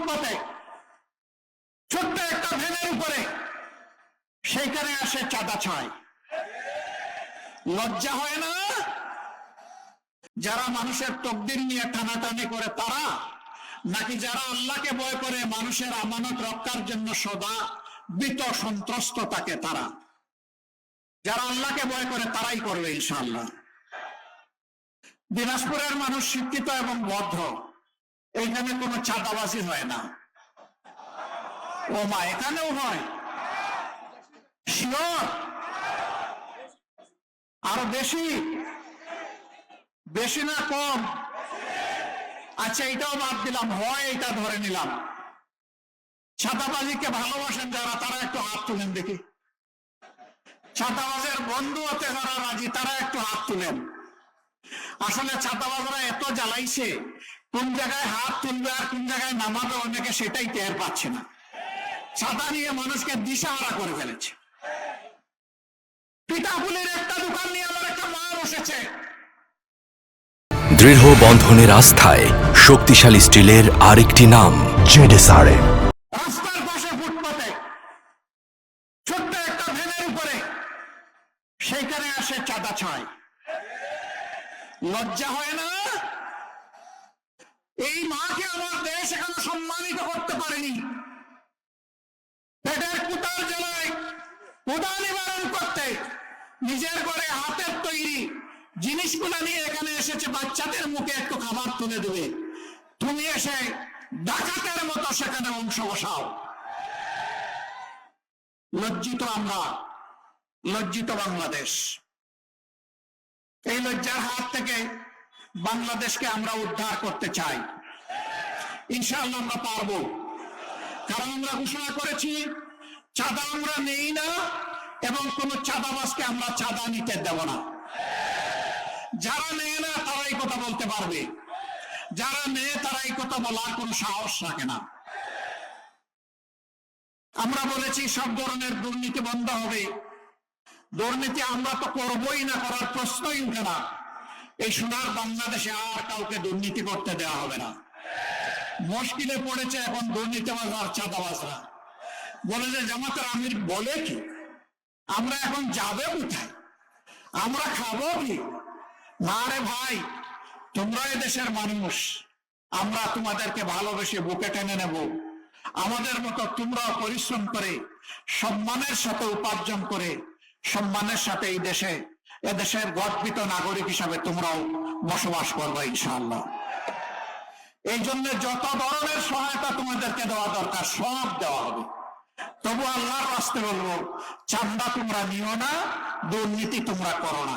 ফুটপাতে ছোট্ট একটা ভ্যানের উপরে সেইখানে আসে চাঁদা ছয়। লজ্জা হয় না? যারা মানুষের তকদির নিয়ে টানাটানি করে তারা, নাকি যারা আল্লাহকে ভয় করে মানুষের আমানত রক্ষার জন্য সদা ভীত সন্ত্রস্ত থাকে তারা? যারা আল্লাহকে ভয় করে তারাই করবে ইনশাআল্লাহ। দিনাজপুরের মানুষ শিক্ষিত এবং ভদ্র, এইখানে কোনো চাঁদাবাজি হয় না। ও মা, এখানেও হয়? শিওর? আরো বেশি? বেশি না কম? আচ্ছা, এটাও বাদ দিলাম, হয় এটা ধরে নিলাম। চাঁদাবাজিকে ভালোবাসেন যারা, তারা একটু হাত তুলেন দেখি। চাঁদাবাজের বন্ধু হতে যারা রাজি, তারা একটু হাত তুলেন। আসলে চাঁদাবাজরা এত জ্বালাইছে, কোন জায়গায় হাত তুলবে আর কোন জায়গায় নামাবে অনেকে সেটাই টের পাচ্ছে না। চাঁদা নিয়ে মানুষকে দিশাহারা করে ফেলেছে। পিঠাপুলির একটা দোকান নিয়ে আমার একটা মা বসেছে। দৃঢ় বন্ধনের আস্থায় শক্তিশালী স্টিলের আরেকটি নাম জেডএসআরএম। রাস্তার পাশে ফুটপাতে ছোট্ট একটা ভ্যানের উপরে সেইখানে আসে চাঁদা ছয়। লজ্জা হয় না? এই মাকে আমার দেশ এখনো সম্মানিত করতে পারেনি। পেটের কুতার জ্বালায় কুদা নিবারণ করতে নিজের ঘরে হাতের তৈরি জিনিসগুলো নিয়ে এখানে এসেছে বাচ্চাদের মুখে একটু খাবার তুলে দেবে। তুমি এসে ডাকাতের মতো সেখানে অংশ বসাও। লজ্জিত আমরা, লজ্জিত বাংলাদেশ। এই লজ্জার হাত থেকে বাংলাদেশকে আমরা উদ্ধার করতে চাই। ইনশাআল্লাহ আমরা পারবো, কারণ আমরা ঘোষণা করেছি চাঁদা আমরা নেই না এবং কোন চাঁদাবাজকে আমরা চাঁদা নিতে দেব না। যারা নেয় না তারা এই কথা বলতে পারবে, যারা নেয় তারা এই কথা বলার কোন সাহস রাখে না। আমরা বলেছি সব ধরনের দুর্নীতি বন্ধ হবে। দুর্নীতি আমরা তো করবোই না, করার প্রশ্নই উঠে না। এই সোনার বাংলাদেশে আর কাউকে দুর্নীতি করতে দেওয়া হবে না। মুশকিলে পড়েছে এখন দুর্নীতিবাজ আর চাঁদাবাজরা। বলে যে জামাতের আমির বলে কি, আমরা এখন যাবে কোথায়, আমরা খাবো কি? না রে ভাই, তোমরা দেশের মানুষ, আমরা তোমাদেরকে ভালোবেসে বুকে টেনে নেব। আমাদের মতো তোমরাও পরিশ্রম করে সম্মানের সাথে উপার্জন করে সম্মানের সাথে এই দেশে এদেশের গর্বিত নাগরিক হিসাবে তোমরাও বসবাস করবে ইনশাআল্লাহ। এই জন্য যত ধরনের সহায়তা তোমাদেরকে দেওয়া দরকার সব দেওয়া হবে। তবু আল্লাহর রাস্তায় বলবো, চাঁদা তোমরা নিও না, দুর্নীতি তোমরা করো না।